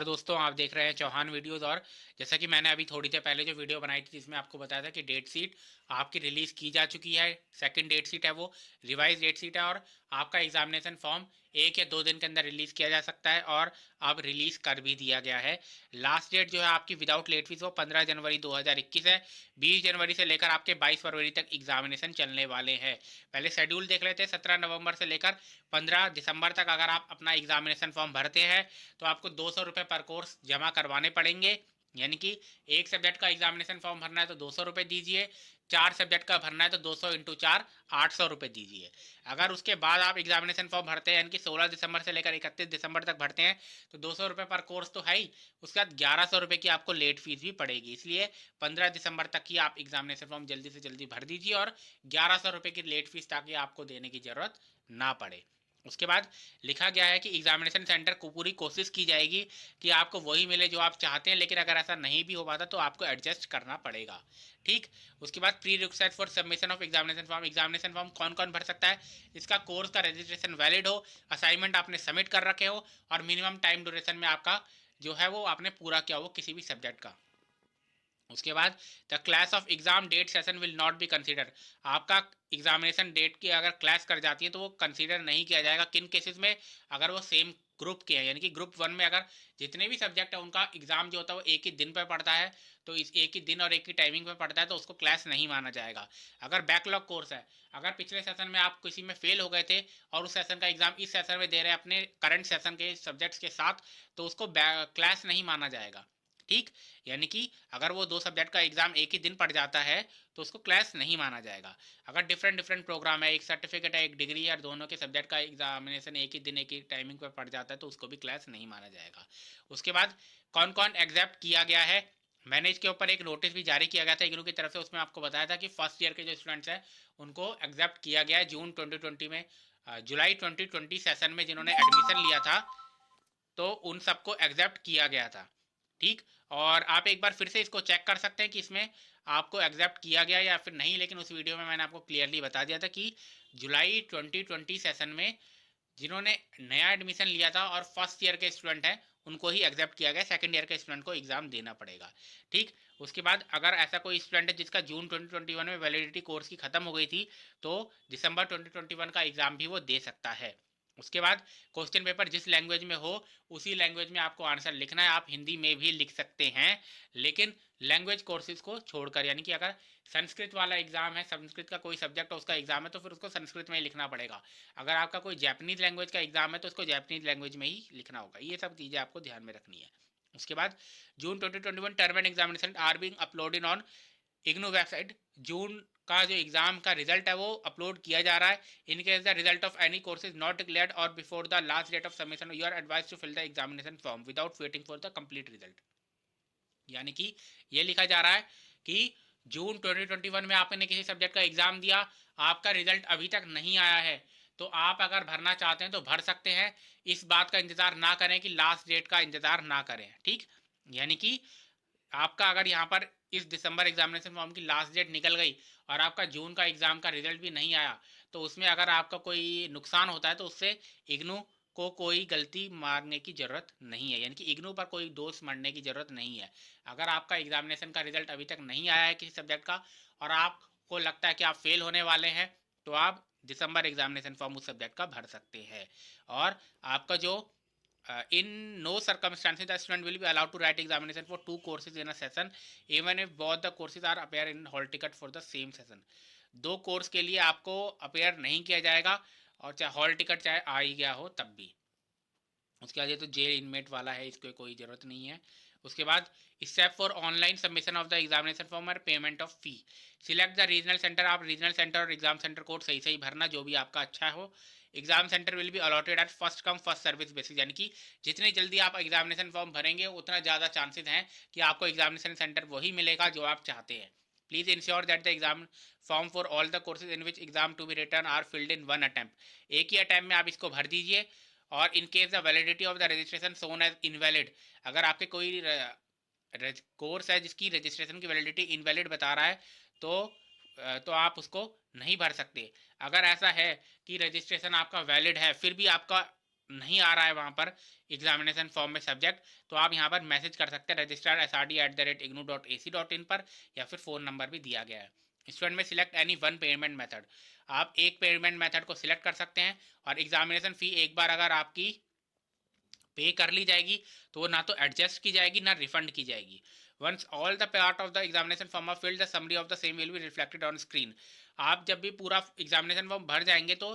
तो दोस्तों आप देख रहे हैं चौहान वीडियोस। और जैसा कि मैंने अभी थोड़ी देर पहले जो वीडियो बनाई थी जिसमें आपको बताया था कि डेट शीट आपकी रिलीज़ की जा चुकी है। सेकंड डेट शीट है वो, रिवाइज डेट शीट है। और आपका एग्जामिनेशन फॉर्म 1 या 2 दिन के अंदर रिलीज़ किया जा सकता है और अब रिलीज़ कर भी दिया गया है। लास्ट डेट जो है आपकी विदाउट लेट फीस वो 15 जनवरी 2021 है। 20 जनवरी से लेकर आपके 22 फरवरी तक एग्जामिनेशन चलने वाले हैं। पहले शेड्यूल देख लेते हैं। 17 नवंबर से लेकर 15 दिसंबर तक अगर आप अपना एग्जामिनेशन फॉर्म भरते हैं तो आपको 200 रुपये पर कोर्स जमा करवाने पड़ेंगे। यानी कि एक सब्जेक्ट का एग्जामिनेशन फॉर्म भरना है तो 200 रुपये दीजिए, 4 सब्जेक्ट का भरना है तो 200 × 4 800 रुपये दीजिए। अगर उसके बाद आप एग्जामिनेशन फॉर्म भरते हैं यानी कि 16 दिसंबर से लेकर 31 दिसंबर तक भरते हैं तो 200 रुपये पर कोर्स तो है ही, उसके बाद 1100 रुपये की आपको लेट फीस भी पड़ेगी। इसलिए 15 दिसंबर तक ही आप एग्जामिनेशन फॉर्म जल्दी से जल्दी भर दीजिए और 1100 रुपये की लेट फीस ताकि आपको देने की ज़रूरत ना पड़े। उसके बाद लिखा गया है कि एग्जामिनेशन सेंटर को पूरी कोशिश की जाएगी कि आपको वही मिले जो आप चाहते हैं, लेकिन अगर ऐसा नहीं भी हो पाता तो आपको एडजस्ट करना पड़ेगा। ठीक। उसके बाद pre request for submission of examination form कौन कौन भर सकता है? इसका कोर्स का रजिस्ट्रेशन वैलिड हो, असाइनमेंट आपने सबमिट कर रखे हो और मिनिमम टाइम ड्यूरेशन में आपका जो है वो आपने पूरा किया हो किसी भी सब्जेक्ट का। उसके बाद the class of exam date session will not be consider. आपका एग्जामिनेशन डेट की अगर क्लास कर जाती है तो वो कंसीडर नहीं किया जाएगा। किन केसेस में? अगर वो सेम ग्रुप के हैं, यानी कि ग्रुप 1 में अगर जितने भी सब्जेक्ट है उनका एग्जाम जो होता है वो एक ही दिन पर पड़ता है, तो इस एक ही दिन और एक ही टाइमिंग पर पड़ता है तो उसको क्लास नहीं माना जाएगा। अगर बैकलॉग कोर्स है, अगर पिछले सेशन में आप किसी में फेल हो गए थे और उस सेशन का एग्जाम इस सेशन में दे रहे हैं अपने करंट सेशन के सब्जेक्ट्स के साथ, तो उसको क्लास नहीं माना जाएगा। ठीक। यानी कि अगर वो 2 सब्जेक्ट का एग्जाम एक ही दिन पड़ जाता है तो उसको क्लास नहीं माना जाएगा। अगर डिफरेंट डिफरेंट प्रोग्राम है, एक सर्टिफिकेट है, एक डिग्री है, और दोनों के सब्जेक्ट का एग्जामिनेशन एक ही दिन एक ही टाइमिंग पर पड़ जाता है तो उसको भी क्लास नहीं माना जाएगा। उसके बाद कौन कौन एग्जेप्ट किया गया है? मैंने इसके ऊपर एक नोटिस भी जारी किया गया था इग्नू की तरफ से। उसमें आपको बताया था कि फर्स्ट ईयर के जो स्टूडेंट्स हैं उनको एग्जेप्ट किया गया है जून 2020 में। जुलाई 2020 सेशन में जिन्होंने एडमिशन लिया था तो उन सबको एग्जेप्ट किया गया था। ठीक। और आप एक बार फिर से इसको चेक कर सकते हैं कि इसमें आपको एग्जेप्ट किया गया या फिर नहीं, लेकिन उस वीडियो में मैंने आपको क्लियरली बता दिया था कि जुलाई 2020 सेशन में जिन्होंने नया एडमिशन लिया था और फर्स्ट ईयर के स्टूडेंट हैं उनको ही एग्जेप्ट किया गया। सेकंड ईयर के स्टूडेंट को एग्जाम देना पड़ेगा। ठीक। उसके बाद अगर ऐसा कोई स्टूडेंट है जिसका जून 2021 में वैलिडिटी कोर्स की खत्म हो गई थी तो दिसंबर 2021 का एग्जाम भी वो दे सकता है। उसके बाद क्वेश्चन पेपर जिस लैंग्वेज में हो उसी लैंग्वेज में आपको आंसर लिखना है। आप हिंदी में भी लिख सकते हैं, लेकिन लैंग्वेज कोर्सेज को छोड़कर। यानी कि अगर संस्कृत वाला एग्जाम है, संस्कृत का कोई सब्जेक्ट है उसका एग्जाम है तो फिर उसको संस्कृत में ही लिखना पड़ेगा। अगर आपका कोई जैपनीज लैंग्वेज का एग्जाम है तो उसको जैपनीज लैंग्वेज में ही लिखना होगा। ये सब चीज़ें आपको ध्यान में रखनी है। उसके बाद June 2021 term end examination are being uploaded on IGNOU website. जून का जो एग्जाम का रिजल्ट है वो अपलोड किया जा रहा है। In case the result of any course is not declared और before the last date of submission you are advised to fill the examination form without waiting for the complete result. यानी कि ये लिखा जा रहा है कि जून 2021 में आपने किसी सब्जेक्ट का एग्जाम दिया, आपका रिजल्ट अभी तक नहीं आया है, तो आप अगर भरना चाहते हैं तो भर सकते हैं। इस बात का इंतजार ना करें कि लास्ट डेट का इंतजार ना करें। ठीक। यानी कि आपका अगर यहाँ पर इस दिसंबर एग्जामिनेशन फॉर्म की लास्ट डेट निकल गई और आपका जून का एग्जाम का रिजल्ट भी नहीं आया तो उसमें अगर आपका कोई नुकसान होता है तो उससे इग्नू को कोई गलती मारने की ज़रूरत नहीं है। यानी कि इग्नू पर कोई दोष मढ़ने की ज़रूरत नहीं है। अगर आपका एग्जामिनेशन का रिजल्ट अभी तक नहीं आया है किसी सब्जेक्ट का और आपको लगता है कि आप फेल होने वाले हैं तो आप दिसंबर एग्जामिनेशन फॉर्म उस सब्जेक्ट का भर सकते हैं। और आपका जो in no circumstances the student will be allowed to write examination for 2 courses in a session even if both the courses are appear in hall ticket for the same session। 2 course के लिए आपको appear नहीं किया जाएगा और चाहे hall ticket चाहे आ ही गया हो तब भी। उसके बाद ये तो जेल इनमेट वाला है, इसको कोई ज़रूरत नहीं है। उसके बाद step for online submission of the examination form और payment of fee. Select the regional centre. आप रीजनल सेंटर और एग्जाम सेंटर कोड सही सही भरना जो भी आपका अच्छा हो। Exam centre will be allotted at first come first service basis. यानी कि जितनी जल्दी आप एग्जामिनेशन फॉर्म भरेंगे उतना ज़्यादा चांसेस हैं कि आपको एग्जामिनेशन सेंटर वही मिलेगा जो आप चाहते हैं। Please ensure that the exam form for all the courses in which exam to be return are filled in one attempt. एक ही अटैम्प्ट में आप इसको भर दीजिए। और in case the validity of the registration soon as invalid. अगर आपके कोई कोर्स है जिसकी रजिस्ट्रेशन की वैलिडिटी इनवैलिड बता रहा है तो आप उसको नहीं भर सकते। अगर ऐसा है कि रजिस्ट्रेशन आपका वैलिड है फिर भी आपका नहीं आ रहा है वहाँ पर एग्जामिनेशन फॉर्म में सब्जेक्ट, तो आप यहाँ पर मैसेज कर सकते हैं registrar@ignou.ac.in पर, या फिर फ़ोन नंबर भी दिया गया है। स्टूडेंट में select any one payment method, आप एक पेमेंट मेथड को सिलेक्ट कर सकते हैं, और एग्जामिनेशन फ़ी एक बार अगर आपकी पे कर ली जाएगी तो वो ना तो एडजस्ट की जाएगी ना रिफंड की जाएगी। Once all the part of the examination form of filled the summary of the same will be reflected on screen. आप जब भी पूरा एग्जामिनेशन फॉर्म भर जाएंगे तो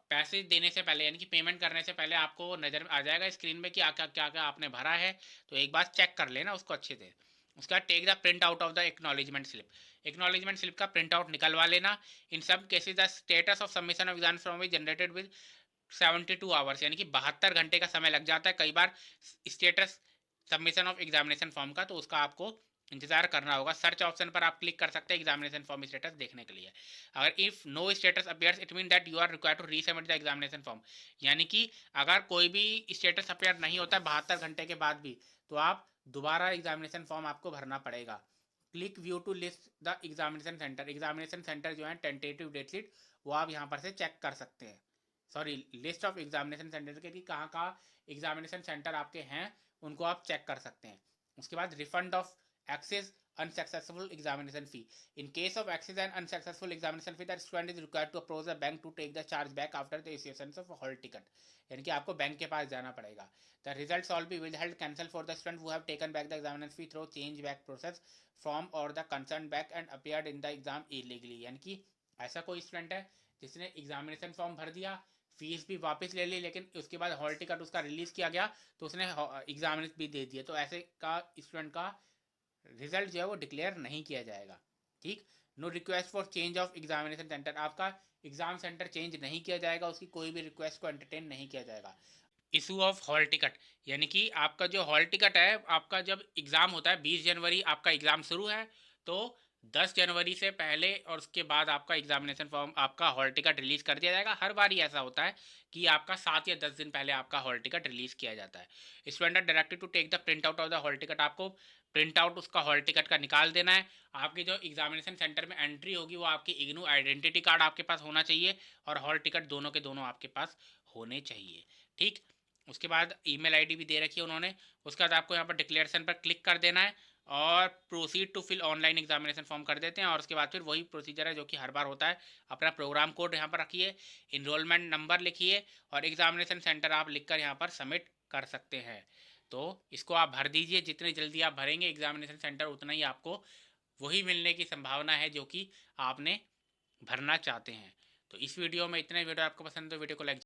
पैसे देने से पहले यानी कि पेमेंट करने से पहले आपको नज़र आ जाएगा स्क्रीन में कि क्या क्या आपने भरा है, तो एक बार चेक कर लेना उसको अच्छे से। उसका take the print out of the acknowledgement slip, acknowledgement slip का प्रिंट आउट निकलवा लेना। इन सब cases the status of submission of exam form is generated with 72 hours, यानी कि 72 घंटे का समय लग जाता है कई बार status submission of examination form का, तो उसका आपको इंतजार करना होगा। सर्च ऑप्शन पर आप क्लिक कर सकते हैं एग्जामिनेशन फॉर्म स्टेटस देखने के लिए। अगर if no status appears it mean that you are required to resubmit the examination form, यानी कि अगर कोई भी स्टेटस अपीयर नहीं होता है 72 घंटे के बाद भी, तो आप दोबारा एग्जामिनेशन फॉर्म आपको भरना पड़ेगा। Click view to list the examination centre, examination centre जो है टेंटेटिव डेट शीट वो आप यहाँ पर से चेक कर सकते हैं। Sorry, list of examination centre के कि कहाँ कहाँ एग्जामिनेशन सेंटर आपके हैं उनको आप चेक कर सकते हैं। उसके बाद refund of excess unsuccessful examination fee. In case of access and unsuccessful examination fee, the student is required to approach the bank to take the charge back after the issuance of hall ticket. यानी कि आपको bank के पास जाना पड़ेगा। The results all be withheld cancel for the student who have taken back the examination fee through change back process from or the concerned back and appeared in the exam illegally। यानी कि ऐसा कोई student है जिसने examination form भर दिया, fees भी वापस ले ली, लेकिन उसके बाद हॉल टिकट उसका रिलीज किया गया तो उसने एग्जामिनेशन भी दे दिया, तो ऐसे का स्टूडेंट का रिजल्ट जो है वो डिक्लेयर नहीं किया जाएगा। ठीक, no request for change of examination centre, आपका एग्जाम सेंटर चेंज नहीं किया जाएगा, उसकी कोई भी रिक्वेस्ट को एंटरटेन नहीं किया जाएगा। इशू ऑफ हॉल टिकट, यानी कि आपका जो हॉल टिकट है, आपका जब एग्ज़ाम होता है 20 जनवरी आपका एग्ज़ाम शुरू है, तो 10 जनवरी से पहले और उसके बाद आपका एग्जामिनेशन फॉर्म आपका हॉल टिकट रिलीज़ कर दिया जाएगा। हर बार ही ऐसा होता है कि आपका 7 या 10 दिन पहले आपका हॉल टिकट रिलीज़ किया जाता है। Student are directed to take the print out of the hall ticket, आपको प्रिंट आउट उसका हॉल टिकट का निकाल देना है। आपकी जो एग्जामिनेशन सेंटर में एंट्री होगी वो आपकी इग्नू आइडेंटिटी कार्ड आपके पास होना चाहिए, और हॉल टिकट दोनों के दोनों आपके पास होने चाहिए। ठीक, उसके बाद ईमेल आईडी भी दे रखी है उन्होंने। उसके बाद आपको यहाँ पर डिक्लेरेशन पर क्लिक कर देना है और proceed to fill online examination form कर देते हैं, और उसके बाद फिर वही प्रोसीजर है जो कि हर बार होता है। अपना प्रोग्राम कोड यहाँ पर रखिए, इनरोलमेंट नंबर लिखिए, और एग्जामिनेशन सेंटर आप लिखकर यहाँ पर सबमिट कर सकते हैं। तो इसको आप भर दीजिए, जितनी जल्दी आप भरेंगे एग्जामिनेशन सेंटर उतना ही आपको वही मिलने की संभावना है जो कि आपने भरना चाहते हैं। तो इस वीडियो में इतने। वीडियो आपको पसंद है तो वीडियो को लाइक